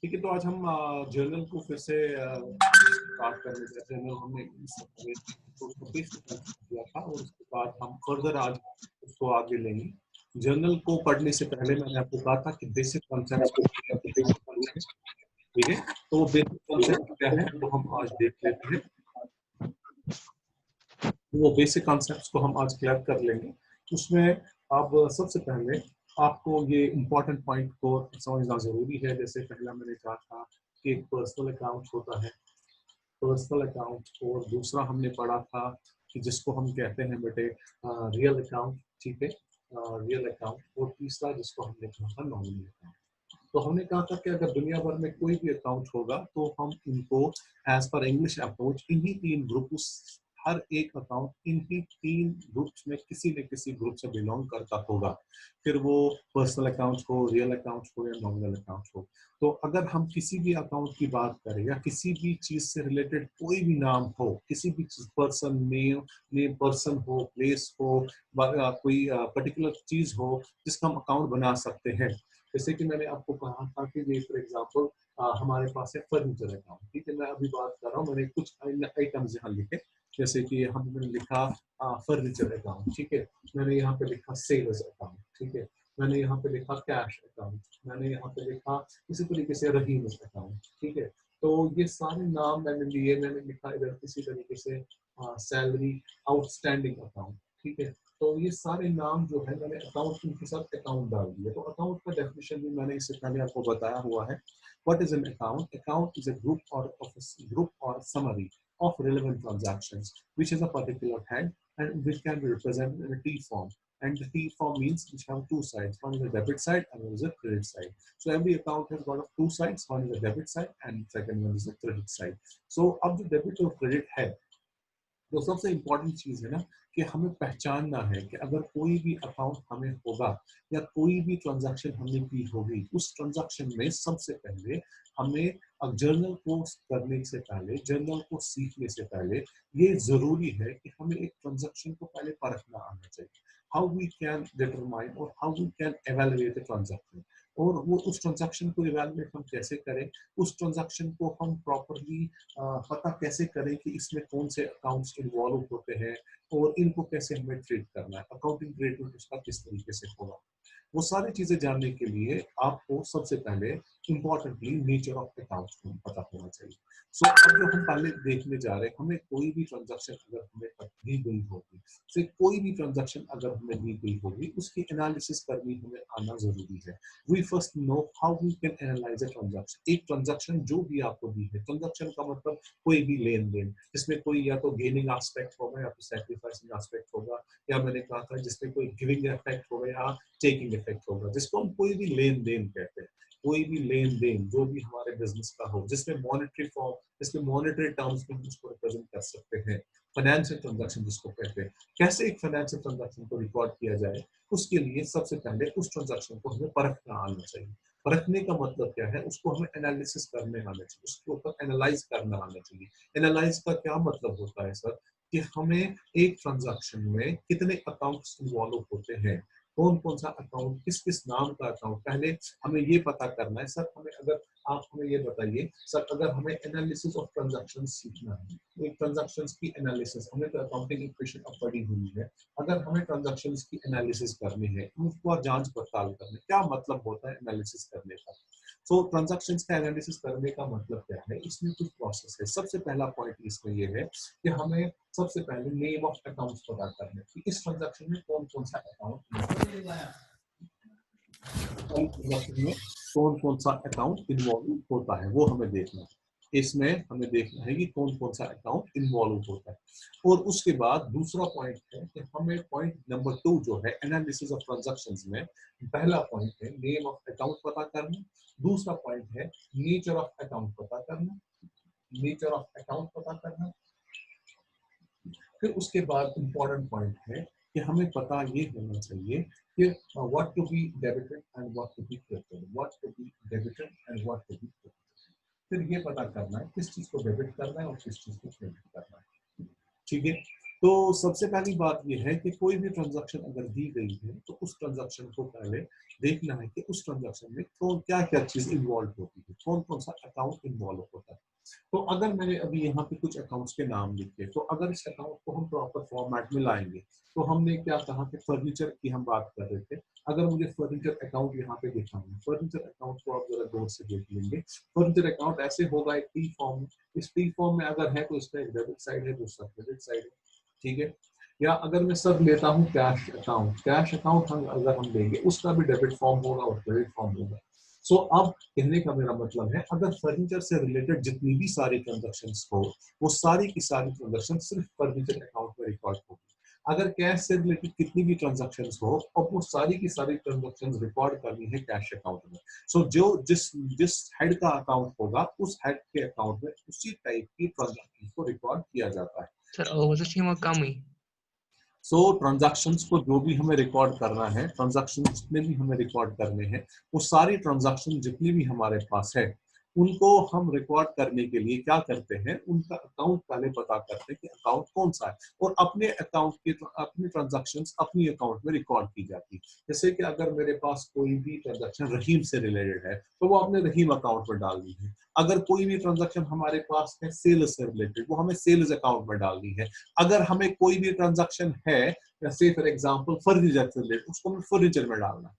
ठीक है, तो आज हम जर्नल को फिर से स्टार्ट कर लेते हैं। जर्नल हमने इससे पहले उसको बेसिक किया था और उसके बाद हम फर्दर आज उसको आगे लेंगे। जर्नल को पढ़ने से पहले मैंने आपको कहा था कि बेसिक कॉन्सेप्ट, ठीक है, तो बेसिक कॉन्सेप्ट क्या है वो हम आज देख लेते हैं। वो बेसिक कॉन्सेप्ट्स को हम आज क्लियर कर लेंगे। उसमें अब सबसे पहले आपको ये इम्पोर्टेंट पॉइंट को समझना जरूरी है। जैसे पहला मैंने कहा था कि एक पर्सनल अकाउंट होता है, पर्सनल अकाउंट, और दूसरा हमने पढ़ा था कि जिसको हम कहते हैं बेटे रियल अकाउंट, ठीक है, रियल अकाउंट, और तीसरा जिसको हमने कहा था नॉमिनल अकाउंट। तो हमने कहा था कि अगर दुनिया भर में कोई भी अकाउंट होगा तो हम इनको एज पर इंग्लिश अप्रोच इन्हीं तीन ग्रुप, हर एक अकाउंट इन्हीं तीन ग्रुप्स में किसी न किसी ग्रुप से बिलोंग करता होगा, फिर वो पर्सनल अकाउंट हो, रियल अकाउंट हो या नॉमिनल अकाउंट हो। तो अगर हम किसी भी अकाउंट की बात करें या किसी भी चीज से रिलेटेड कोई भी नाम हो, किसी भी पर्सन नेम पर्सन हो, प्लेस हो, कोई पर्टिकुलर चीज हो जिसका हम अकाउंट बना सकते हैं। जैसे कि मैंने आपको कहा था कि ये फॉर एग्जांपल हमारे पास है फर्नीचर अकाउंट, ठीक है, मैं अभी बात कर रहा हूँ, मैंने कुछ आइटम्स यहाँ लिखे, जैसे कि हमने लिखा फर्नीचर अकाउंट, ठीक है, मैंने यहाँ पे लिखा सेल्स अकाउंट, ठीक है, मैंने यहाँ पे लिखा कैश अकाउंट, मैंने यहाँ पे लिखा इसी तरीके से रहीम अकाउंट, ठीक है। तो ये सारे नाम मैंने लिए, मैंने लिखा इधर किसी तरीके से सैलरी आउटस्टैंडिंग अकाउंट, ठीक है। तो ये सारे नाम जो है मैंने अकाउंट के साथ अकाउंट डाल दिया। तो अकाउंट का डेफिनेशन भी मैंने इससे पहले आपको बताया हुआ है। What is an account? Account is a group और summary of relevant transactions which is a particular head and which can be represented in a T form, and the T form means which have two sides, one is a debit side and one is a credit side. So every account has got two sides, one is a debit side and second one is a credit side. So अब जो debit और credit है, तो सबसे important चीज है ना कि हमें पहचानना है कि अगर कोई भी अकाउंट हमें होगा या कोई भी ट्रांजैक्शन हमने की होगी, उस ट्रांजैक्शन में सबसे पहले हमें जर्नल को करने से पहले, जर्नल को सीखने से पहले ये जरूरी है कि हमें एक ट्रांजैक्शन को पहले परखना आना चाहिए। हाउ वी कैन डिटरमाइन और how we can evaluate the transaction, और वो उस ट्रांजैक्शन को इवेलुएट हम कैसे करें, उस ट्रांजैक्शन को हम प्रॉपरली पता कैसे करें कि इसमें कौन से अकाउंट्स इन्वॉल्व होते हैं और इनको कैसे हमें ट्रीट करना है, अकाउंटिंग ट्रीटमेंट उसका किस तरीके से होगा। वो सारी चीजें जानने के लिए आपको सबसे पहले इम्पोर्टेंटली नेचर ऑफ अकाउंट्स को पता होना चाहिए। सो अब जो हम पहले देखने जा रहे हैं, हमें कोई भी ट्रांजैक्शन अगर हमें दी गई होगी, से कोई भी ट्रांजैक्शन अगर हमें दी गई होगी, उसकी एनालिसिस करनी हमें आना जरूरी है। We first know how we can analyse a transaction. एक ट्रांजैक्शन जो भी आपको दी है, ट्रांजैक्शन का मतलब कोई भी लेन देन, जिसमें कोई या तो गेनिंग एस्पेक्ट होगा या तो सैक्रिफाइसिंग एस्पेक्ट होगा, या मैंने कहा था जिसमें कोई गिविंग इफेक्ट होगा या टेकिंग इफेक्ट होगा, जिसको हम कोई भी लेन देन कहते हैं। कोई भी लेन देन जो भी हमारे बिजनेस का हो, जिसमें मॉनेटरी फॉर्म, जिसमें मॉनेटरी टर्म्स में हम उसको रिप्रेजेंट कर सकते हैं, फाइनेंशियल ट्रांजैक्शन जिसको कहते हैं। कैसे एक फाइनेंशियल ट्रांजैक्शन को रिकॉर्ड किया जाए, उसके लिए सबसे पहले उस ट्रांजैक्शन को हमें परखना आना चाहिए। परखने का मतलब क्या है, उसको हमें एनालिसिस करने आना चाहिए, उसके ऊपर एनालाइज करना आना चाहिए। एनालाइज का क्या मतलब होता है सर, कि हमें एक ट्रांजैक्शन में कितने अकाउंट्स इन्वॉल्व होते हैं, कौन कौन सा अकाउंट, किस किस नाम का अकाउंट, पहले हमें ये पता करना है। सर हमें अगर आप हमें ये बताइए सर, अगर हमें एनालिसिस ऑफ ट्रांजैक्शन सीखना है, एक ट्रांजैक्शंस की एनालिसिस, हमें तो अकाउंटिंग इक्वेशन अब पढ़ी हुई है, अगर हमें ट्रांजैक्शंस की एनालिसिस करनी है, उसको जांच पड़ताल करनी, क्या मतलब होता है एनालिसिस करने का। सो ट्रांजैक्शंस का एनालिसिस करने का मतलब क्या है, इसमें कुछ प्रोसेस है। सबसे पहला पॉइंट इसमें ये है कि हमें सबसे पहले नेम ऑफ अकाउंट्स पता करना है कि इस ट्रांजैक्शन में कौन कौन सा अकाउंट इन्वॉल्व होता है, वो हमें देखना है। इसमें हमें देखना है कि कौन कौन सा अकाउंट इन्वॉल्व होता है। और उसके बाद दूसरा पॉइंट है कि हमें पॉइंट नंबर 2 जो है एनालिसिस ऑफ ट्रांजैक्शंस में, पहला पॉइंट है नेम ऑफ अकाउंट पता करना, दूसरा पॉइंट है नेचर ऑफ अकाउंट पता करना, नेचर ऑफ अकाउंट पता करना। फिर उसके बाद इंपॉर्टेंट पॉइंट है कि हमें पता ये होना चाहिए कि what to be debited and what to be credited, what to be debited and what to be credited. फिर ये पता करना है किस चीज को डेबिट करना है और किस चीज को क्रेडिट करना है, ठीक है। तो सबसे पहली बात यह है कि कोई भी ट्रांजैक्शन अगर दी गई है तो उस ट्रांजैक्शन को पहले देखना है कि उस ट्रांजैक्शन में तो क्या क्या चीज इन्वॉल्व होती है, कौन कौन सा अकाउंट इन्वॉल्व होता है। तो अगर मैंने अभी यहाँ पे कुछ अकाउंट्स के नाम लिखे, तो अगर इस अकाउंट को हम प्रॉपर फॉर्मेट में लाएंगे, तो हमने क्या कहा कि फर्नीचर की हम बात कर रहे थे। अगर मुझे फर्नीचर अकाउंट यहाँ पे दिखाना, फर्नीचर अकाउंट को आप जरा गौर से देख लेंगे। फर्नीचर अकाउंट ऐसे होगा एक टी फॉर्म में। इस टी फॉर्म में अगर है तो इसका एक डेबिट साइड है, दूसरा क्रेडिट साइड है, ठीक है। या अगर मैं सब लेता हूँ कैश अकाउंट, कैश अकाउंट हम अगर हम लेंगे उसका भी डेबिट फॉर्म होगा और क्रेडिट फॉर्म होगा। सो अब कहने का मेरा मतलब है, अगर फर्नीचर से रिलेटेड जितनी भी सारी ट्रांजैक्शंस हो, वो सारी की सारी ट्रांजैक्शन सिर्फ फर्नीचर अकाउंट में रिकॉर्ड होगी। अगर कैश से रिलेटेड कितनी भी ट्रांजैक्शंस हो, अब वो सारी की सारी ट्रांजैक्शंस रिकॉर्ड करनी है कैश अकाउंट में। सो जो जिस जिस हेड का अकाउंट होगा, उस हेड के अकाउंट में उसी टाइप की ट्रांजैक्शन को रिकॉर्ड किया जाता है। सर आवाज मग कमी सो ट्रांजैक्शंस को जो भी हमें रिकॉर्ड करना है, ट्रांजैक्शन जितने भी हमें रिकॉर्ड करने हैं, वो सारी ट्रांजैक्शन जितनी भी हमारे पास है, उनको हम रिकॉर्ड करने के लिए क्या करते हैं, उनका अकाउंट पहले पता करते हैं कि अकाउंट कौन सा है, और अपने अकाउंट के अपनी ट्रांजैक्शंस अपनी अकाउंट में रिकॉर्ड की जाती है। जैसे कि अगर मेरे पास कोई भी ट्रांजैक्शन रहीम से रिलेटेड है, तो वो अपने रहीम अकाउंट में डालनी है। अगर कोई भी ट्रांजैक्शन हमारे पास है सेल्स से रिलेटेड, वो हमें सेल्स अकाउंट में डालनी है। अगर हमें कोई भी ट्रांजैक्शन है, जैसे फॉर एग्जांपल फर्नीचर से रिलेटेड, उसको हमें फर्नीचर में डालना है।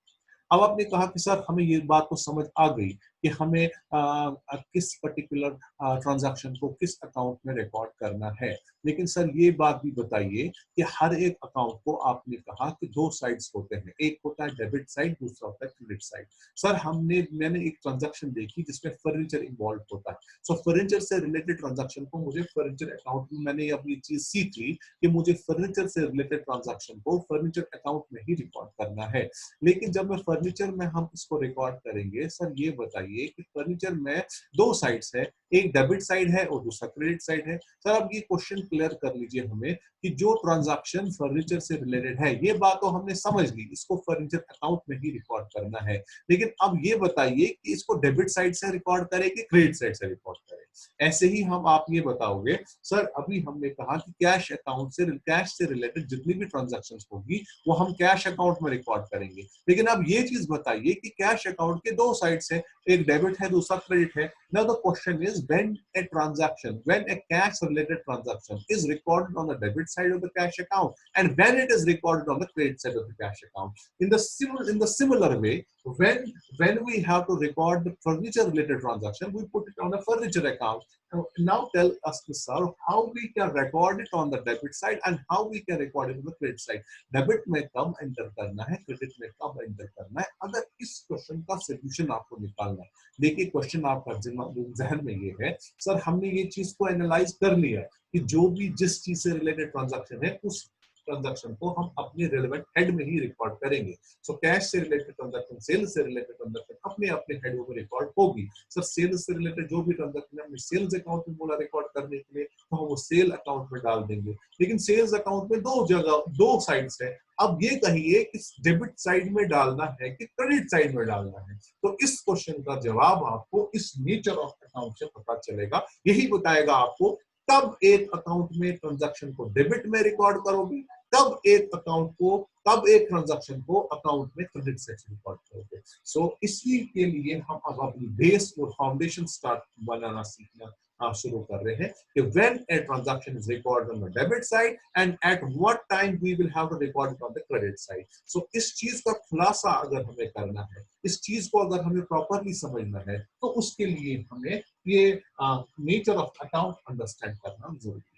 अब आपने कहा कि सर हमें ये बात तो समझ आ गई कि हमें किस पर्टिकुलर ट्रांजैक्शन को किस अकाउंट में रिकॉर्ड करना है, लेकिन सर ये बात भी बताइए कि हर एक अकाउंट को आपने कहा कि दो साइड्स होते हैं, एक होता है डेबिट साइड, दूसरा होता है क्रेडिट साइड। सर मैंने एक ट्रांजैक्शन देखी जिसमें फर्नीचर इन्वॉल्व होता है। सो फर्नीचर से रिलेटेड ट्रांजैक्शन को मुझे फर्नीचर अकाउंट में, मैंने अपनी चीज सीखी कि मुझे फर्नीचर से रिलेटेड ट्रांजैक्शन को फर्नीचर अकाउंट में ही रिकॉर्ड करना है। लेकिन जब मैं फर्नीचर में हम इसको रिकॉर्ड करेंगे, सर ये बताइए कि फर्नीचर में दो साइड्स है, एक डेबिट साइड है और दूसरा क्रेडिट साइड है। सर अब ये क्वेश्चन क्लियर कर लीजिए हमें कि जो ट्रांजैक्शन फर्नीचर से रिलेटेड है, ये बात तो हमने समझ ली, इसको फर्नीचर अकाउंट में ही रिकॉर्ड करना है। लेकिन अब ये बताइए कि इसको डेबिट साइड से रिकॉर्ड करें कि क्रेडिट साइड से रिकॉर्ड करें। ऐसे ही हम आप ये बताओगे, सर अभी हमने कहा कि कैश अकाउंट से, कैश से रिलेटेड जितनी भी ट्रांजैक्शंस होगी वो हम कैश अकाउंट में रिकॉर्ड करेंगे। लेकिन अब ये चीज बताइए कि कैश अकाउंट के दो साइड्स है, एक डेबिट है दूसरा क्रेडिट है। Now the question is when a transaction, when a cash related transaction is recorded on the debit side of the cash account and when it is recorded on the credit side of the cash account. In the similar way, when we have to record the furniture related transaction, we put it on a furniture account. Now tell us, sir, how we can record it on the debit side and how we can record it on the credit side. Debit में कब enter करना है, credit में कब enter करना है, अगर इस क्वेश्चन का सोल्यूशन आपको निकालना है। देखिए क्वेश्चन आपका जहन में ये है, सर हमने ये चीज को एनालाइज कर लिया कि जो भी जिस चीज से रिलेटेड ट्रांजैक्शन है, उस ट्रांजैक्शन को हम अपने रेलेवेंट हेड में ही रिकॉर्ड करेंगे। सो कैश से रिलेटेड ट्रांजैक्शन, सेल्स से रिलेटेड ट्रांजैक्शन अपने अपने हेड में रिकॉर्ड होगी। सर सेल्स से रिलेटेड जो भी ट्रांजैक्शन हमने सेल्स अकाउंट में बोला रिकॉर्ड करने के लिए, तो हम वो सेल अकाउंट में डाल देंगे। लेकिन सेल्स अकाउंट में दो जगह, दो साइड्स है। अब ये कहिए कि डेबिट साइड में डालना है कि क्रेडिट साइड में डालना है। तो इस क्वेश्चन का जवाब आपको इस नेचर ऑफ अकाउंट से पता चलेगा। यही बताएगा आपको कब एक अकाउंट में ट्रांजैक्शन को डेबिट में रिकॉर्ड करोगे, कब एक अकाउंट को, कब एक ट्रांजैक्शन को अकाउंट में क्रेडिट से रिकॉर्ड करोगे। सो इसी के लिए हम अब अपनी बेस और फाउंडेशन स्टार्ट बनाना सीखना शुरू कर रहे हैं कि when a transaction is recorded on the debit side and at what time we will have to record it on the credit side. So इस चीज का खुलासा अगर हमें करना है, इस चीज को अगर हमें प्रॉपरली समझना है, तो उसके लिए हमें ये नेचर ऑफ अकाउंट अंडरस्टैंड करना जरूरी है।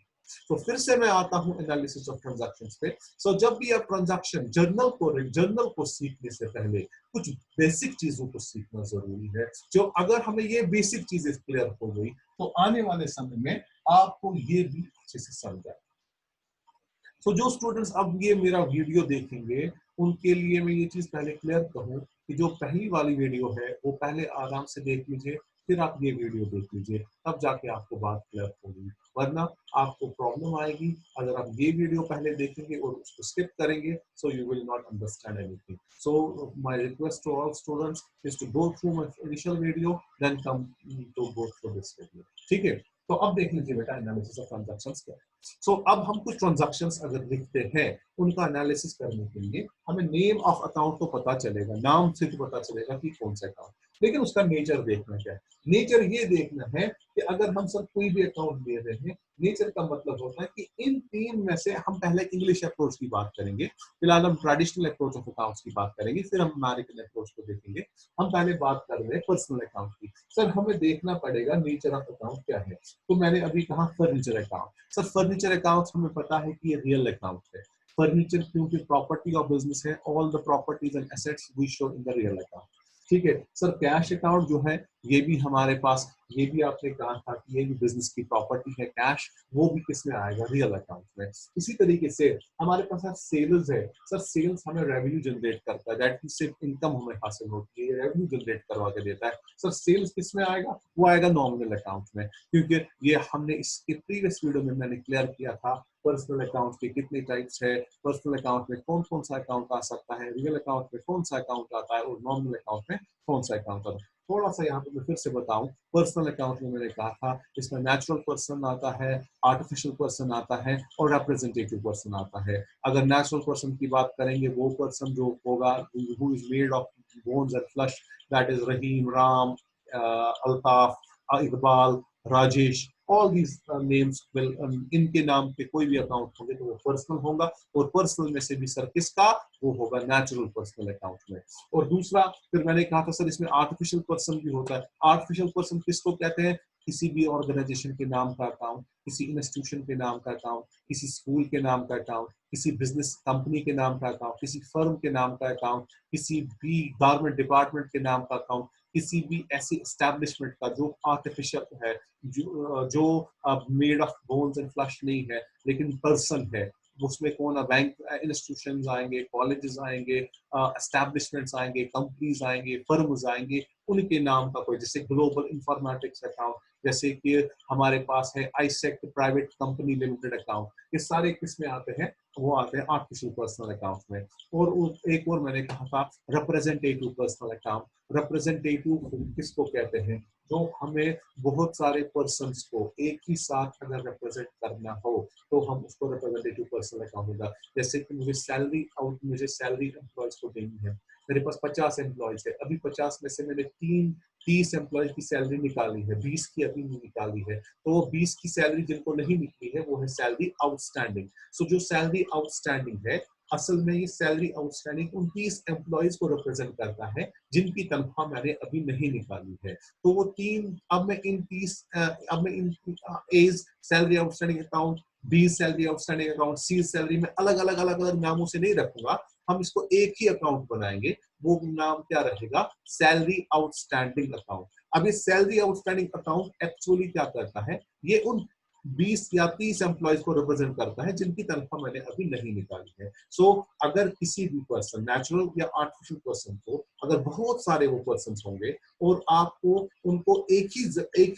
तो फिर से मैं आता हूं एनालिसिस ऑफ ट्रांजैक्शंस पे। सो जब भी आप ट्रांजैक्शन जर्नल को सीखने से पहले कुछ बेसिक चीजों को सीखना जरूरी है। जो अगर हमें ये बेसिक चीजें क्लियर हो गई, तो आने वाले समय में आपको ये भी अच्छे से समझ आए। तो जो स्टूडेंट्स अब ये मेरा वीडियो देखेंगे, उनके लिए मैं ये चीज पहले क्लियर कहूँ कि जो पहली वाली वीडियो है वो पहले आराम से देख लीजिए, फिर आप ये वीडियो देख लीजिए, तब जाके आपको बात क्लियर होगी। वरना आपको प्रॉब्लम आएगी अगर आप ये वीडियो पहले देखेंगे और उसको स्किप करेंगे, so you will not understand anything. So my request to all students is to go through my initial video, then come to go through this video. ठीक है, तो अब देख लीजिए बेटा एनालिसिस ऑफ ट्रांजैक्शंस क्या है। सो अब हम कुछ ट्रांजैक्शंस अगर लिखते हैं, उनका एनालिसिस करने के लिए हमें नेम ऑफ अकाउंट तो पता चलेगा, नाम से तो पता चलेगा कि कौन सा अकाउंट। लेकिन उसका नेचर देखना क्या है। नेचर ये देखना है कि अगर हम सर कोई भी अकाउंट ले रहे हैं, नेचर का मतलब होता है कि इन तीन में से हम पहले इंग्लिश अप्रोच की बात करेंगे, फिलहाल हम ट्रेडिशनल अप्रोच ऑफ अकाउंट्स की बात करेंगे, फिर हम अमेरिकन अप्रोच को देखेंगे। हम पहले बात कर रहे हैं पर्सनल अकाउंट की। सर हमें देखना पड़ेगा नेचर ऑफ अकाउंट क्या है। तो मैंने अभी कहा furniture account. Sir furniture account हमें पता है कि ये रियल अकाउंट है। फर्नीचर क्योंकि प्रॉपर्टी ऑफ बिजनेस है, all the properties and assets we show in the real account. ठीक है सर, कैश अकाउंट जो है ये भी हमारे पास, ये भी आपने कहा था कि ये भी बिजनेस की प्रॉपर्टी है कैश, वो भी किसमें आएगा, रियल अकाउंट में। इसी तरीके से हमारे पास सेल्स है। सर सेल्स हमें रेवेन्यू जनरेट करता है, दैट मींस सिर्फ इनकम हमें हासिल होती है, रेवेन्यू जनरेट करवा के देता है। सर सेल्स किसमें आएगा, वो आएगा नॉमिनल अकाउंट में, क्योंकि ये हमने इसके प्रीवियस वीडियो में मैंने क्लियर किया था पर्सनल अकाउंट के कितने टाइप्स है, पर्सनल अकाउंट में कौन कौन सा अकाउंट आ सकता है, रियल अकाउंट में कौन सा अकाउंट आता है और नॉमिनल अकाउंट में कौन सा अकाउंट आता है। थोड़ा सा यहाँ पे मैं फिर से बताऊं, पर्सनल अकाउंट में मैंने कहा था इसमें नेचुरल पर्सन आता है, आर्टिफिशियल पर्सन आता है और रिप्रेजेंटेटिव पर्सन आता है। अगर नेचुरल पर्सन की बात करेंगे, वो पर्सन जो होगा who is made of bones and flush, that is Rahim, Ram, Altaf, Iqbal, Rajesh, all these names will, इनके नाम पे कोई भी अकाउंट होंगे तो वो पर्सनल होगा। और पर्सनल में से भी सर किसका, वो होगा नेचुरल पर्सनल अकाउंट में। और दूसरा फिर मैंने कहा था सर इसमें आर्टिफिशियल पर्सन भी होता है। आर्टिफिशियल पर्सन किसको कहते हैं, किसी भी ऑर्गेनाइजेशन के नाम का अकाउंट, किसी इंस्टीट्यूशन के नाम का अकाउंट, किसी स्कूल के नाम का अकाउंट, किसी बिजनेस कंपनी के नाम का अकाउंट, किसी फर्म के नाम का अकाउंट, किसी भी गवर्नमेंट डिपार्टमेंट के नाम का अकाउंट, किसी भी ऐसी एस्टैब्लिशमेंट का जो आर्टिफिशियल है, जो made of bones and flush नहीं है लेकिन पर्सन है। उसमें कौन बैंक इंस्टीट्यूशंस आएंगे, कॉलेजेस आएंगे, एस्टैब्लिशमेंट्स आएंगे, कंपनीज आएंगे, फर्म्स आएंगे, उनके नाम का कोई, जैसे ग्लोबल इंफॉर्मेटिक्स अकाउंट, जैसे कि हमारे पास है AISECT private company limited account, ये सारे किस में आते हैं, वो आते हैं आर्टिफिशियल पर्सनल अकाउंट में। और एक और मैंने कहा था रिप्रेजेंटेटिव पर्सनल अकाउंट। रिप्रेजेंटेटिव किसको कहते हैं, जो हमें बहुत सारे पर्सन्स को एक ही साथ अगर रिप्रेजेंट करना हो तो हम उसको रिप्रेजेंटेटिव पर्सनल अकाउंट होगा। जैसे कि मुझे सैलरी एम्प्लॉयज को देनी है, मेरे पास 50 एम्प्लॉयज है, अभी 50 में से मैंने 30 एम्प्लॉयज की सैलरी निकाली है, 20 की अभी नहीं निकाली है, तो वो 20 की सैलरी जिनको नहीं निकली है वो है सैलरी आउटस्टैंडिंग। सो जो सैलरी आउटस्टैंडिंग है, असल में ये सैलरी आउटस्टैंडिंग उन 30 एम्प्लॉयज को रिप्रेजेंट करता है जिनकी तनख्वाह मैंने अभी नहीं निकाली है। तो वो अब मैं इन एज salary outstanding account, B salary outstanding account, C salary में अलग अलग नामों से नहीं रखूंगा, हम इसको एक ही अकाउंट बनाएंगे। वो नाम क्या रहेगा, सैलरी आउटस्टैंडिंग अकाउंट। अब ये सैलरी आउटस्टैंडिंग अकाउंट एक्चुअली क्या करता है, ये उन 20 या 30 एम्प्लॉयज को रिप्रेजेंट करता है जिनकी तनख्वाह मैंने अभी नहीं निकाली है। सो अगर किसी भी पर्सन, नेचुरल या आर्टिफिशियल पर्सन को, अगर बहुत सारे वो पर्सन होंगे और आपको उनको एक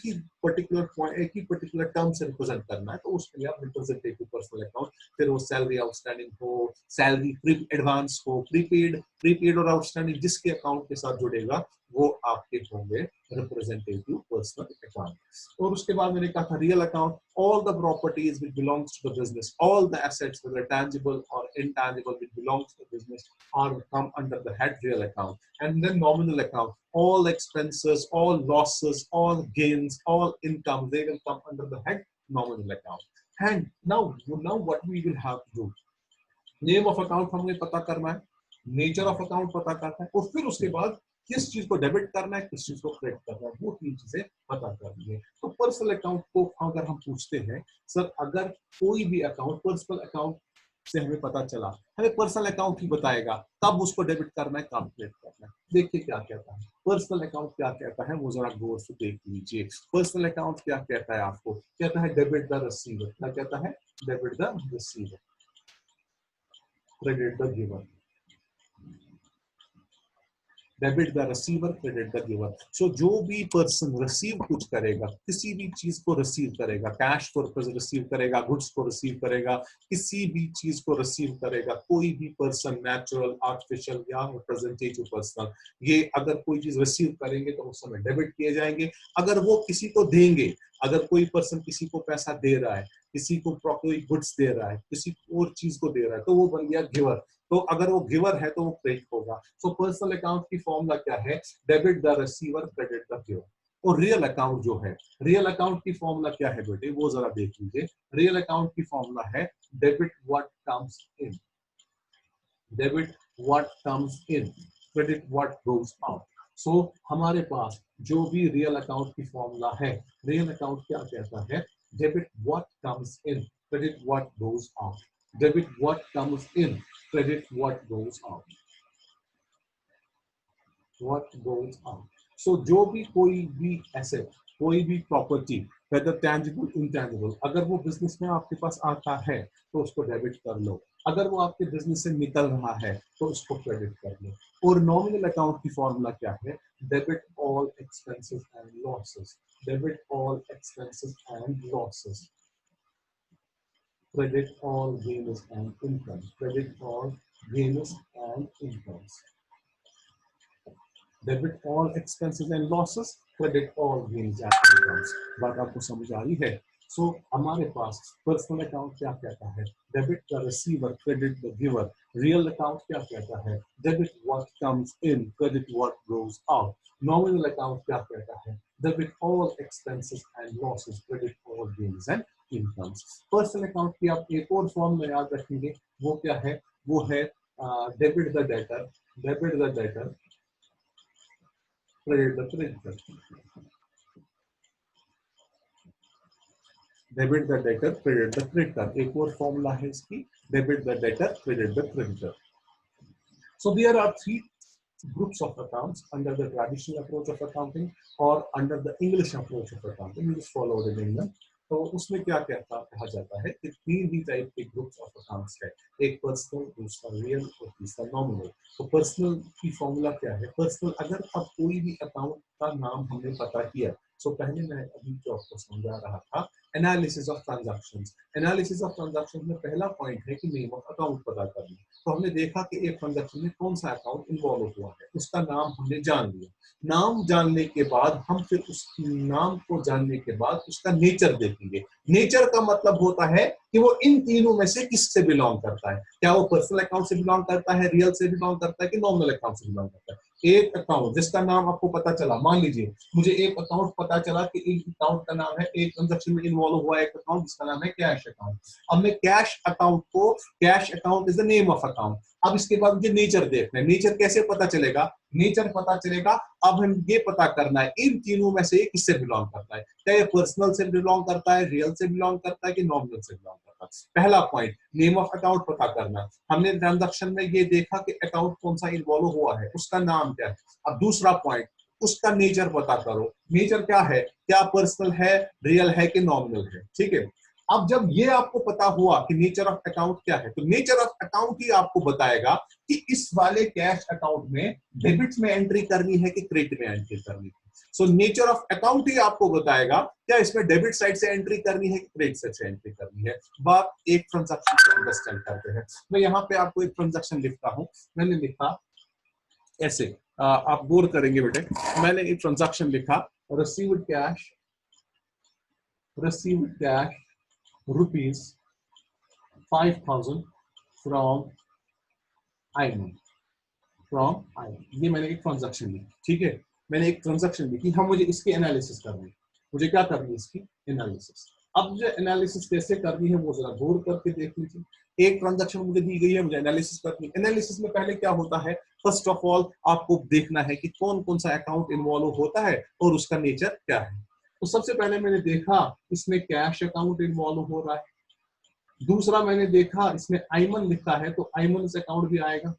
ही पर्टिकुलर टर्म से रिप्रेजेंट करना है, तो उसके लिए आप रिप्रेजेंटेटिव पर्सनल अकाउंट, फिर वो सैलरी आउटस्टैंडिंग हो, सैलरी एडवांस हो, प्रीपेड और आउटस्टैंडिंग जिसके अकाउंट के साथ जुड़ेगा वो आपके होंगे रिप्रेजेंटेटिव पर्सनल अकाउंट। और उसके बाद मैंने कहा था real account, all the properties which belongs to the business, all the assets whether tangible or intangible which belongs to the business are come under the head real account. And then nominal account, all expenses, all losses, all gains, all income, they will come under the head nominal account. And now what we will have to do, name of account हमें पता करना है, nature of account पता करना है, और फिर उसके बाद किस चीज को डेबिट करना है, किस चीज को क्रेडिट करना है, वो तीन चीजें पता करनी है। तो पर्सनल अकाउंट को अगर हम पूछते हैं, सर अगर कोई भी अकाउंट पर्सनल अकाउंट से हमें पता चला, हमें पर्सनल अकाउंट ही बताएगा कब उसको डेबिट करना है, कब क्रेडिट करना है। देखिए क्या कहता है पर्सनल अकाउंट, क्या कहता है वो जरा गौर से देख लीजिए। पर्सनल अकाउंट क्या कहता है आपको, कहता है डेबिट द रिसीवर। क्या कहता है, debit the receiver, credit the giver, debit the receiver, credit the giver. So जो भी पर्सन रिसीव कुछ करेगा, किसी भी चीज को रिसीव करेगा, कैश को रिसीव करेगा, गुड्स को रिसीव करेगा, किसी भी चीज को रिसीव करेगा, कोई भी पर्सन, नेचुरल, आर्टिफिशियल या रिप्रेजेंटेटिव पर्सन, ये अगर कोई चीज रिसीव करेंगे तो उस समय डेबिट किए जाएंगे। अगर वो किसी को देंगे, अगर कोई पर्सन किसी को पैसा दे रहा है, किसी को कोई गुड्स दे रहा है, किसी और चीज को दे रहा है, तो वो बन गया गिवर। तो अगर वो गिवर है तो वो क्रेडिट होगा। सो पर्सनल अकाउंट की फॉर्मूला क्या है? Debit the receiver, credit the giver. और रियल अकाउंट जो है, रियल अकाउंट की फॉर्मूला क्या है बेटे, वो जरा देख लीजिए। रियल अकाउंट की फॉर्मूला है debit what comes in, debit what comes in, credit what goes out. So हमारे पास जो भी रियल अकाउंट की फॉर्मूला है, रियल अकाउंट क्या कहता है? Debit what comes in, credit what goes out, debit what comes in, credit what goes out, what goes out. So जो भी कोई भी एसेट, कोई भी प्रॉपर्टी, वेदर टैंजिबल इनटैंजिबल, अगर वो बिजनेस में आपके पास आता है तो उसको डेबिट कर लो, अगर वो आपके बिजनेस से निकल रहा है तो उसको क्रेडिट कर लो। और नॉमिनल अकाउंट की फॉर्मूला क्या है? Debit all expenses and losses, debit all expenses and losses, credit all gains and income, credit all gains and incomes, debit all expenses and losses, credit all gains and incomes. बात आपको समझ आ रही है? सो हमारे पास personal account क्या कहता है? Debit the receiver, credit the giver. Real account क्या कहता है? Debit what comes in, credit what goes out. Nominal account क्या कहता है? Debit all expenses and losses, credit all gains and incomes. Personal account की आप एक और फॉर्म में याद रखेंगे, वो क्या है? वो है debit the debtor, debit the debtor, credit the creditor, debit the debtor, credit the creditor. एक और फॉर्मूला है इसकी, debit the debtor, credit the creditor. So there are three groups of accounts under the traditional approach of accounting or under the English approach of accounting. You just follow the England. तो उसमें क्या कहता कहा जाता है कि तीन ही type के ग्रुप्स ऑफ अकाउंट्स है, एक पर्सनल, दूसरा रियल और तीसरा नॉमिनल। तो पर्सनल की फॉर्मूला क्या है? पर्सनल, अगर अब कोई भी अकाउंट का नाम हमने पता किया, सो पहले मैं अभी जो आपको समझा रहा था, analysis of transactions. Analysis of transactions में पहला पॉइंट है कि नेम ऑफ अकाउंट पता करना। तो हमने देखा कि एक ट्रांजैक्शन में कौन सा अकाउंट इन्वॉल्व हुआ है, उसका नाम हमने जान लिया। नाम जानने के बाद हम फिर उस नाम को जानने के बाद उसका नेचर देखेंगे। नेचर का मतलब होता है कि वो इन तीनों में से किससे बिलोंग करता है, क्या वो पर्सनल अकाउंट से बिलोंग करता है, रियल से बिलोंग करता है कि नॉमिनल अकाउंट से बिलोंग करता है। एक अकाउंट जिसका नाम आपको पता चला, मान लीजिए मुझे एक अकाउंट पता चला कि एक अकाउंट का नाम है, एक ट्रांजैक्शन में इन्वॉल्व हुआ एक अकाउंट जिसका नाम है कैश अकाउंट। अब मैं कैश अकाउंट को, cash account is the name of account. अब इसके बाद मुझे नेचर देखना है। नेचर कैसे पता चलेगा? नेचर पता चलेगा, अब हम ये पता करना है इन तीनों में से किससे बिलोंग करता है, क्या ये पर्सनल से बिलोंग करता है, रियल से बिलोंग करता है कि नॉमिनल से बिलोंग करता है। पहला पॉइंट, नेम ऑफ अकाउंट पता करना। हमने ट्रांजैक्शन में ये देखा कि अकाउंट कौन सा इन्वॉल्व हुआ है, उसका नाम क्या है। अब दूसरा पॉइंट, उसका नेचर पता करो। नेचर क्या है, क्या पर्सनल है, रियल है कि नॉमिनल है। ठीक है, अब जब ये आपको पता हुआ कि नेचर ऑफ अकाउंट क्या है, तो नेचर ऑफ अकाउंट ही आपको बताएगा कि इस वाले कैश अकाउंट में डेबिट में एंट्री करनी है कि क्रेडिट में एंट्री करनी है। सो नेचर ऑफ अकाउंट ही आपको बताएगा क्या इसमें डेबिट साइड से एंट्री करनी है कि क्रेडिट साइड से एंट्री करनी है। बात एक ट्रांजैक्शन से अंडरस्टैंड करते हैं। मैं यहाँ पे आपको एक ट्रांजैक्शन लिखता हूँ। मैंने लिखा ऐसे, आप गौर करेंगे बेटे, मैंने एक ट्रांजैक्शन लिखा, received cash, received cash rupees 5,000 from Ayman, from Ayman। ये मैंने एक ट्रांजैक्शन ली, ठीक है, मैंने एक ट्रांजैक्शन लिखी। हम मुझे इसकी एनालिसिस करनी है, मुझे क्या करनी है, इसकी एनालिसिस। अब मुझे एनालिसिस कैसे करनी है वो जरा गौर करके देख लीजिए। एक ट्रांजैक्शन मुझे दी गई है, मुझे एनालिसिस करनी है। एनालिसिस में पहले क्या होता है, फर्स्ट ऑफ ऑल आपको देखना है कि कौन कौन सा अकाउंट इन्वॉल्व होता है और उसका नेचर क्या है। तो सबसे पहले मैंने देखा इसमें कैश अकाउंट इन्वॉल्व हो रहा है। दूसरा मैंने देखा इसमें आयमन लिखा है, तो आयमन से अकाउंट भी आएगा।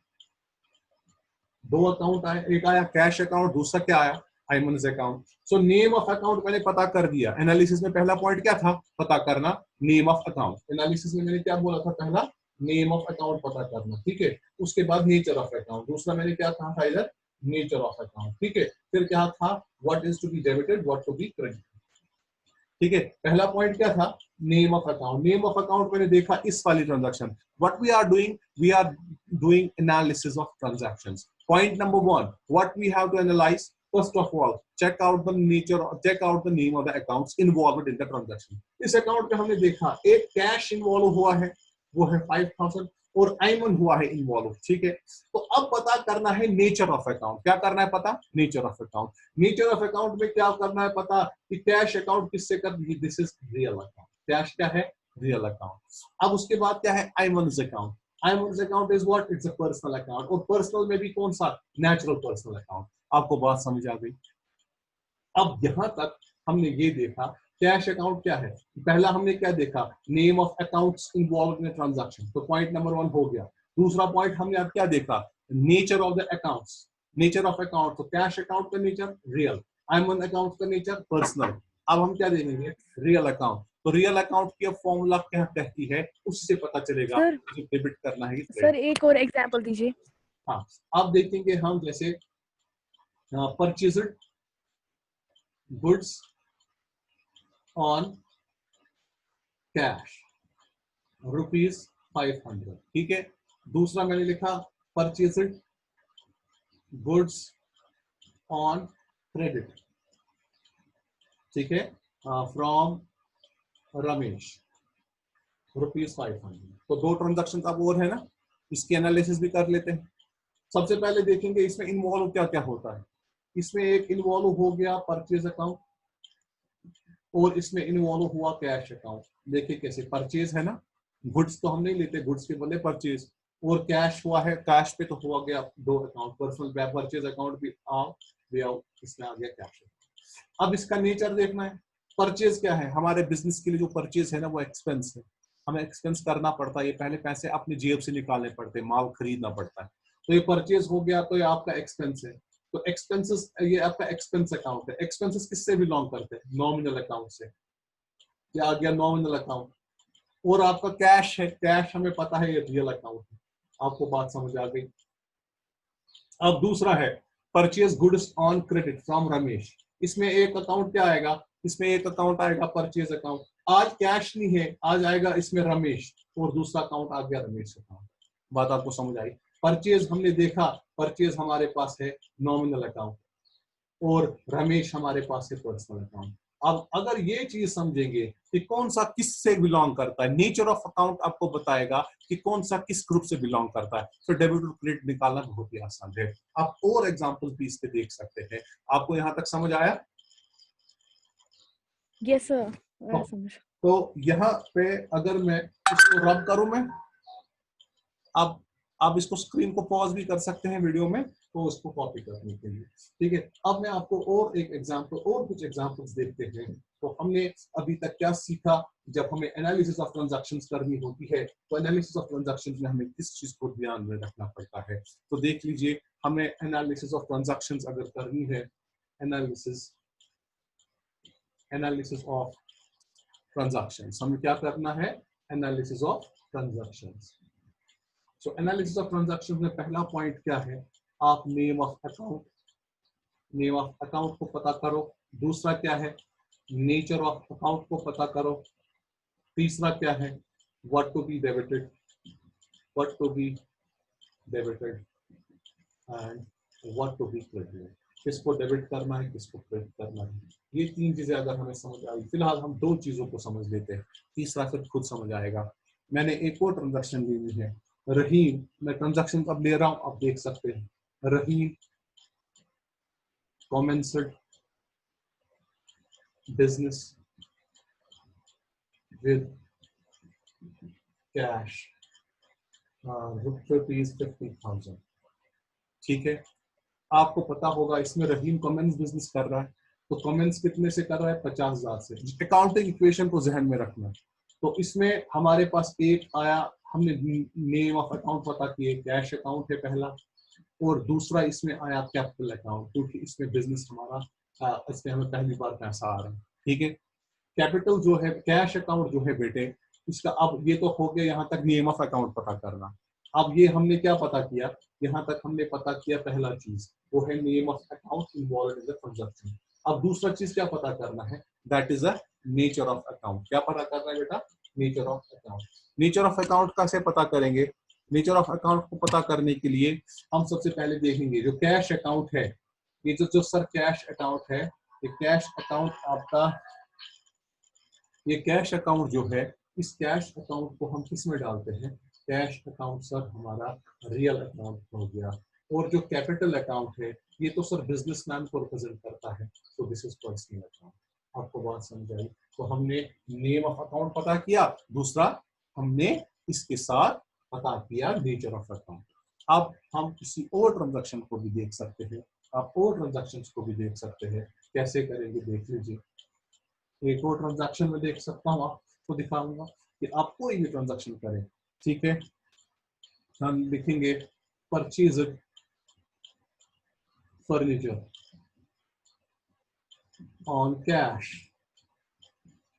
दो अकाउंट आए, एक आया कैश अकाउंट, दूसरा क्या आया, आयमन account. So name of account मैंने पता कर दिया। एनालिसिस में पहला पॉइंट क्या था, पता करना नेम ऑफ अकाउंट। एनालिसिस में मैंने क्या बोला था, पहला नेम ऑफ अकाउंट पता करना, ठीक है। उसके बाद नेचर ऑफ अकाउंट, दूसरा मैंने क्या कहा था इधर, नेचर ऑफ अकाउंट, ठीक है। फिर क्या था, what is to be debited, what to be credited, ठीक है। पहला पॉइंट क्या था, name of account. Name of account मैंने देखा इस वाली transaction. What we are doing analysis of transactions. Point number 1, what we have to analyse, first of all check out the nature, check out the name of the accounts involved in the transaction. इस account पे हमने देखा एक cash involve हुआ है, वो है 5000 और आयमन हुआ है इन्वॉल्व, ठीक है। तो अब पता करना है नेचर ऑफ अकाउंट। क्या करना है पता? Nature of account. Nature of account में क्या करना है पता कि कैश अकाउंट किससे कर, this is real account. Cash क्या है? Real account. अब उसके बाद क्या है? Ayman's account. Ayman's account is what? It's a personal account. और पर्सनल में भी कौन सा? Natural personal account. आपको बात समझ आ गई? अब यहां तक हमने ये देखा कैश अकाउंट क्या है। पहला हमने क्या देखा? Name of accounts involve in transaction, तो पॉइंट नंबर 1 हो गया। दूसरा पॉइंट हमने अब क्या देखा? Nature of the accounts. Nature of account, तो कैश अकाउंट का नेचर रियल, आयमन अकाउंट का नेचर पर्सनल। अब हम क्या देखेंगे? Real account. तो रियल अकाउंट की फॉर्मूला क्या कहती है उससे पता चलेगा सर जो डेबिट करना है। सर एक और एग्जांपल दीजिए। हाँ, अब देखेंगे हम जैसे परचेज्ड गुड्स ऑन कैश ₹500, ठीक है। दूसरा मैंने लिखा परचेज्ड गुड्स ऑन क्रेडिट, ठीक है, फ्रॉम रमेश ₹500। तो 2 ट्रांजैक्शन अब और है ना, इसकी एनालिसिस भी कर लेते हैं। सबसे पहले देखेंगे इसमें इन्वॉल्व क्या क्या होता है। इसमें एक इन्वॉल्व हो गया परचेज अकाउंट और इसमें इन्वॉल्व हुआ कैश अकाउंट। देखिए कैसे, परचेज है ना, गुड्स तो हम नहीं लेते, गुड्स के बदले परचेज, और कैश हुआ है, कैश पे तो हुआ गया 2 अकाउंट, पर्सनल परचेज अकाउंट भी आउट, इसमें आ गया कैश। अब इसका नेचर देखना है। परचेज क्या है? हमारे बिजनेस के लिए जो परचेज है ना वो एक्सपेंस है, हमें एक्सपेंस करना पड़ता है, ये पहले पैसे अपनी जेब से निकालने पड़ते हैं, माल खरीदना पड़ता है। तो ये परचेज हो गया, तो ये आपका एक्सपेंस है। तो एक्सपेंसेस, ये आपका एक्सपेंस अकाउंट है। एक्सपेंसेस किससे बिलोंग करते हैं? नॉमिनल अकाउंट से। क्या आ गया? Nominal account. और आपका कैश है, कैश हमें पता है ये रियल अकाउंट है। आपको बात समझ आ गई? अब दूसरा है purchase goods on credit from Ramesh. इसमें एक अकाउंट क्या आएगा? इसमें एक अकाउंट आएगा परचेज अकाउंट। आज कैश नहीं है, आज आएगा इसमें रमेश, और दूसरा अकाउंट आ गया रमेश अकाउंट। बात आपको समझ आई? परचेज हमने देखा, परचेज हमारे पास है नॉमिनल अकाउंट और रमेश हमारे पास है पर्सनल अकाउंट। अब अगर ये चीज समझेंगे कि कौन सा किससे बिलोंग करता है, नेचर ऑफ अकाउंट आपको बताएगा कि कौन सा किस ग्रुप से बिलोंग करता है, तो डेबिट और क्रेडिट निकालना बहुत ही आसान है। आप और एग्जांपल भी इसके देख सकते हैं। आपको यहां तक समझ आया? यस सर, समझ। तो यहाँ पे अगर मैं इसको रब करूं, मैं अब आप इसको स्क्रीन को पॉज भी कर सकते हैं वीडियो में, तो उसको कॉपी करने के लिए, ठीक है। अब मैं आपको और एक एग्जांपल और कुछ एग्जांपल्स देखते हैं। तो हमने अभी तक क्या सीखा? जब हमें एनालिसिस ऑफ ट्रांजैक्शंस करनी होती है तो एनालिसिस ऑफ ट्रांजैक्शंस में हमें किस चीज को ध्यान में रखना पड़ता है। तो देख लीजिए, हमें एनालिसिस ऑफ ट्रांजैक्शंस अगर करनी है, एनालिसिस ऑफ ट्रांजैक्शंस, हमें क्या करना है? Analysis of transactions. So analysis of transactions में पहला पॉइंट क्या है? आप name of account, name of account को पता करो। दूसरा क्या है? नेचर ऑफ अकाउंट को पता करो। तीसरा क्या है? What to be debited, what to be debited and what to be credited. किसको डेबिट करना है, किसको क्रेडिट करना है। ये 3 चीजें अगर हमें समझ आई, फिलहाल हम 2 चीजों को समझ लेते हैं, तीसरा फिर खुद समझ आएगा। मैंने एक और ट्रांजैक्शन ली हुई है, रहीम। मैं ट्रांजैक्शन अब ले रहा हूं, आप देख सकते हैं। रहीम commenced business with cash ₹50,000, ठीक है। आपको पता होगा इसमें रहीम कमेंस बिजनेस कर रहा है, तो कमेंस कितने से कर रहा है? 50,000 से। अकाउंटिंग इक्वेशन को जहन में रखना। तो इसमें हमारे पास एक आया, हमने नेम ऑफ अकाउंट पता किए, कैश अकाउंट है पहला, और दूसरा इसमें आया कैपिटल अकाउंट, क्योंकि इसमें बिजनेस हमारा, इसमें हमें पहली बार पैसा आ रहा है, ठीक है। कैपिटल जो है, कैश अकाउंट जो है बेटे, इसका अब ये तो हो गया यहाँ तक नेम ऑफ अकाउंट पता करना। अब ये हमने क्या पता किया? यहाँ तक हमने पता किया पहला चीज, वो है name of account involve in the transaction. अब दूसरा चीज क्या पता करना है? That is a nature of account. क्या पता करना है बेटा? Nature of account. Nature of account कैसे पता करेंगे? नेचर ऑफ अकाउंट को पता करने के लिए हम सबसे पहले देखेंगे जो कैश अकाउंट है, ये जो सर कैश अकाउंट है, ये कैश अकाउंट आपका, ये कैश अकाउंट जो है इस कैश अकाउंट को हम किस में डालते हैं? कैश अकाउंट सर हमारा रियल अकाउंट हो गया। और जो कैपिटल अकाउंट है ये तो सर बिजनेसमैन को रिप्रेजेंट करता है, तो दिस इज पर्सनल अकाउंट। आपको बात समझ आई? तो हमने नेम ऑफ अकाउंट पता किया, दूसरा हमने इसके साथ पता किया नेचर ऑफ अकाउंट। अब हम किसी और ट्रांजैक्शन को भी देख सकते हैं, आप और ट्रांजैक्शन को भी देख सकते हैं। कैसे करेंगे देख लीजिए। एक और ट्रांजैक्शन में देख सकता हूँ, आपको दिखाऊंगा कि आप कोई भी ट्रांजैक्शन करें, ठीक है। हम लिखेंगे परचेज फर्नीचर ऑन कैश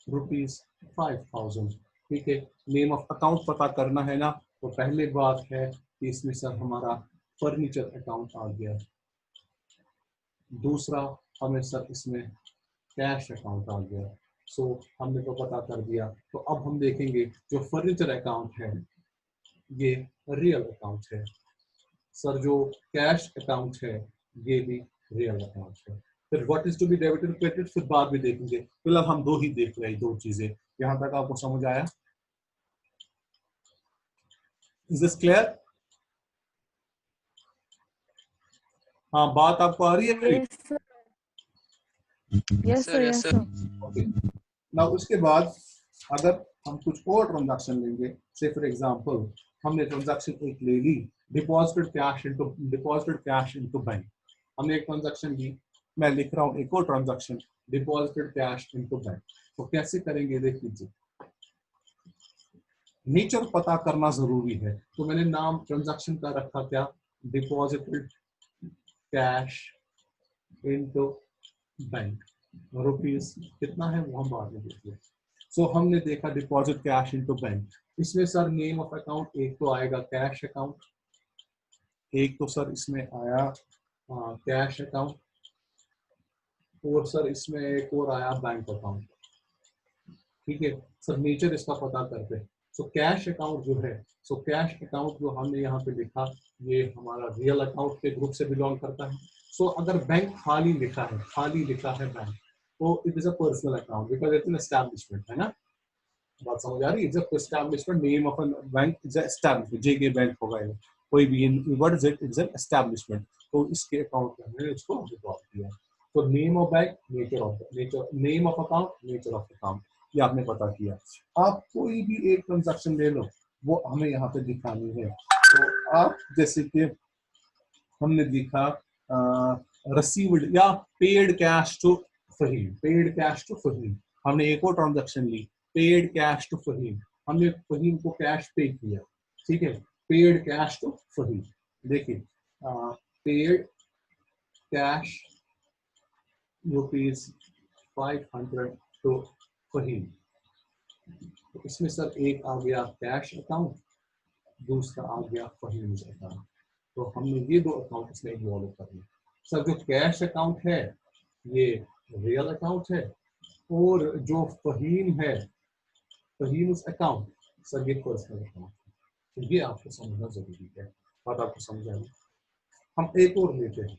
₹5,000, ठीक है। नेम ऑफ अकाउंट पता करना है ना, तो पहले बात है कि इसमें सर हमारा फर्नीचर अकाउंट आ गया। दूसरा हमें सर इसमें कैश अकाउंट आ गया। सो हमने तो पता कर दिया। तो अब हम देखेंगे जो फर्नीचर अकाउंट है ये रियल अकाउंट है सर, जो कैश अकाउंट है ये भी रियल अकाउंट है। फिर what is to be debited credit फिर बाद में देखेंगे, फिलहाल हम दो ही देख रहे हैं, दो चीजें। यहां तक आपको समझ आया? Is this clear? हाँ, बात आपको आ रही है मेरी? Yes, sir. Yes, sir. Yes, Yes, sir. sir. Okay. Now उसके बाद अगर हम कुछ और ट्रांजैक्शन लेंगे, से फॉर एग्जांपल हमने ट्रांजैक्शन एक ले ली, डिपॉजिटेड कैश इनटू बैंक। हमने एक ट्रांजैक्शन ली, मैं लिख रहा हूँ एक और transaction deposited cash into bank. तो कैसे करेंगे देख लीजिए। नेचर पता करना जरूरी है, तो मैंने नाम ट्रांजैक्शन का रखा क्या? Deposited cash into bank. Rupees कितना है वो हम बाद में देखिए। सो हमने देखा डिपॉजिट कैश इनटू बैंक। इसमें सर नेम ऑफ अकाउंट एक तो आएगा कैश अकाउंट, एक तो सर इसमें आया कैश अकाउंट, और सर इसमें एक और आया बैंक अकाउंट, ठीक है। सर नेचर इसका पता करते हैं। सो कैश अकाउंट जो है, सो कैश अकाउंट जो हमने यहाँ पे लिखा ये हमारा रियल अकाउंट के ग्रुप से बिलोंग करता है। सो अगर बैंक खाली लिखा है बैंक, तो it is a personal account because it's an establishment, है ना? बात समझ आ रही है? जब establishment name of a bank is establishment, JK bank होगा ये, कोई भी word is it's an establishment, तो इसके अकाउंट में हमने इसको रिकॉर्ड किया। तो name of bank, name of account, nature of account, ये आपने पता किया। आप कोई भी एक ट्रांजैक्शन ले लो, वो हमें यहाँ पे दिखानी है। तो आप जैसे कि हमने देखा रिसीव्ड या पेड कैश टू फहीम, हमने एक और ट्रांजैक्शन ली, पेड कैश टू फहीम, हमने फहीम को कैश पे किया, ठीक है। पेड कैश टू फहीम, देखिए पेड कैश ₹500 टू फहीम। तो इसमें सर एक आ गया कैश अकाउंट, दूसरा आ गया फहीम अकाउंट। तो हमने ये दो अकाउंट इसमें इन्वॉल्व कर लिया। सर जो कैश अकाउंट है ये रियल अकाउंट है, और जो फहीम है, फहीम अकाउंट, सर ये पर्सनल अकाउंट है। तो ये आपको समझना जरूरी है। बात आपको समझ आई? हम एक और लेते हैं,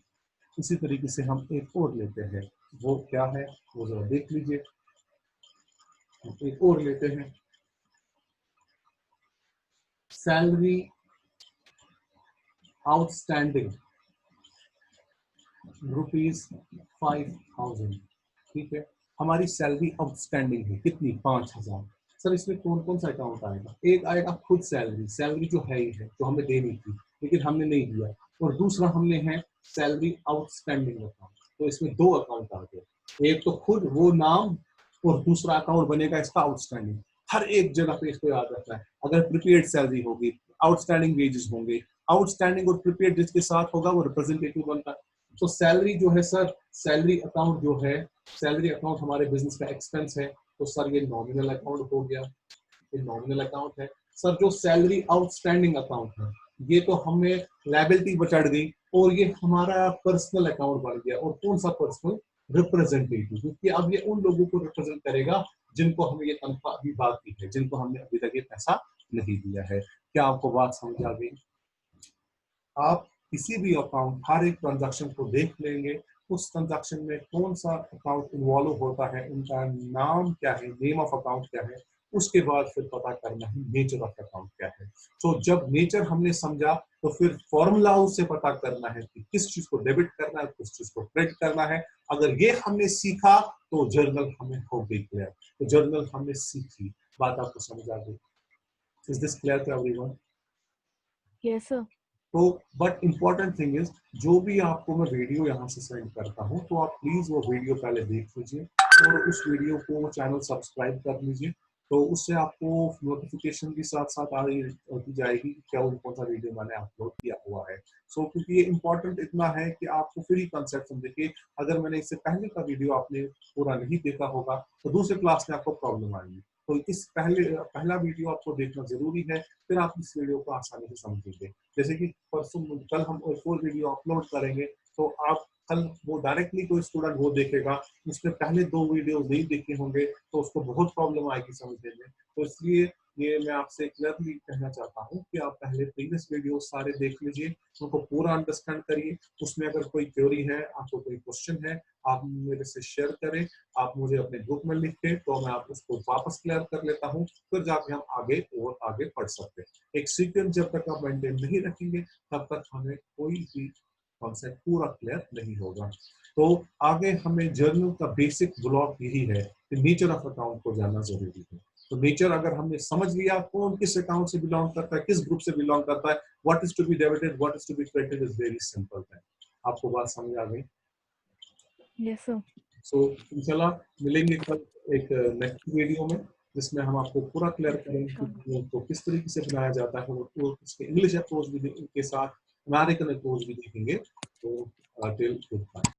इसी तरीके से हम एक और लेते हैं, वो क्या है वो जरा देख लीजिए। हम एक और लेते हैं, सैलरी आउटस्टैंडिंग ₹5,000, ठीक है। हमारी सैलरी आउटस्टैंडिंग है कितनी? 5,000। सर इसमें कौन कौन सा अकाउंट आएगा? एक आएगा खुद सैलरी जो है ही है, जो हमें देनी थी लेकिन हमने नहीं दिया, और दूसरा हमने है सैलरी आउटस्टैंडिंग अकाउंट। तो इसमें दो अकाउंट आ गए, एक तो खुद वो नाम, और दूसरा अकाउंट बनेगा इसका आउटस्टैंडिंग। हर एक जगह पे इसको याद रखना है। अगर प्रीपेड सैलरी होगी, आउटस्टैंडिंग वेजेस होंगे, आउटस्टैंडिंग और प्रीपेड जिसके साथ होगा वो रिप्रेजेंटेटिव बनता है। तो सैलरी जो है सर, सैलरी अकाउंट जो है, सैलरी अकाउंट हमारे बिजनेस का एक्सपेंस है, तो सर ये नॉमिनल अकाउंट हो गया, ये नॉमिनल अकाउंट है। सर जो सैलरी आउटस्टैंडिंग अकाउंट है, ये तो हमें लायबिलिटी बचड़ गई, और ये हमारा पर्सनल अकाउंट बन गया। और कौन सा पर्सनल? रिप्रेजेंटेटिव, क्योंकि अब ये उन लोगों को रिप्रेजेंट करेगा जिनको हमें ये तनख्वाह अभी बाकी है, जिनको हमने अभी तक ये पैसा नहीं दिया है। क्या आपको बात समझ आ गई? आप किसी भी अकाउंट, हर एक ट्रांजैक्शन को देख लेंगे, उस ट्रांजैक्शन में कौन सा अकाउंट इन्वॉल्व होता है, उनका नाम क्या है, नेम ऑफ अकाउंट क्या है, उसके बाद फिर पता करना है नेचर ऑफ अकाउंट क्या है। तो जब नेचर हमने समझा तो फिर फॉर्मूला उससे पता करना है कि किस चीज को डेबिट करना है, किस चीज को क्रेडिट करना है। अगर ये हमने सीखा तो जर्नल हमें हो गई क्लियर। तो जर्नल हमने सीखी, बात आपको समझ आ गई। Is this clear to everyone? Yes, sir. तो बट इम्पॉर्टेंट थिंग इज, जो भी आपको मैं वीडियो यहाँ से सेंड करता हूँ तो आप प्लीज वो वीडियो पहले देख लीजिए और उस वीडियो को चैनल सब्सक्राइब कर लीजिए। तो उससे आपको नोटिफिकेशन भी साथ साथ आ रही होती जाएगी कि क्या कौन सा वीडियो मैंने अपलोड किया हुआ है। सो क्योंकि ये इम्पोर्टेंट इतना है कि आपको फिर ही कंसेप्ट समझे कि अगर मैंने इससे पहले का वीडियो आपने पूरा नहीं देखा होगा तो दूसरे क्लास में आपको प्रॉब्लम आएगी। तो इस पहला वीडियो आपको देखना जरूरी है, फिर आप इस वीडियो को आसानी से समझेंगे। जैसे कि परसों कल हम एक और वीडियो अपलोड करेंगे तो आप कल वो डायरेक्टली कोई स्टूडेंट वो देखेगा, उसने पहले 2 वीडियो नहीं देखे होंगे तो उसको बहुत प्रॉब्लम आएगी समझने में। तो इसलिए ये मैं आपसे क्लियरली कहना चाहता हूँ कि आप पहले प्रीवियस वीडियो सारे देख लीजिए, उनको पूरा अंडरस्टैंड करिए। उसमें अगर कोई क्वेरी है, आपको कोई क्वेश्चन है, आप मेरे से शेयर करें, आप मुझे अपने ग्रुप में लिखें तो मैं आप उसको वापस क्लियर कर लेता हूँ, फिर जाके हम आगे और आगे पढ़ सकते हैं। एक सीक्वेंस जब तक आप मेंटेन नहीं रखेंगे तब तक हमें कोई भी कॉन्सेप्ट पूरा क्लियर नहीं होगा। तो आगे हमें जर्नल का बेसिक ब्लॉक यही है कि नेचर ऑफ अकाउंट को जानना जरूरी है। तो नेचर अगर हमने समझ लिया कौन किस अकाउंट से बिलोंग करता है, किस ग्रुप से बिलोंग करता है, what is to be debited, what is to be credited, is very simple है। आपको बात समझ आ गई? Yes, sir. सो इंशाल्लाह मिलेंगे कल एक नेक्स्ट वीडियो में जिसमें हम आपको पूरा क्लियर करेंगे कि Sure. जर्नल को किस तरीके से बनाया जाता है और उसके इंग्लिश अप्रोच भी के साथ अमेरिकन अप्रोच भी देखेंगे। तो टिल गुड बाय।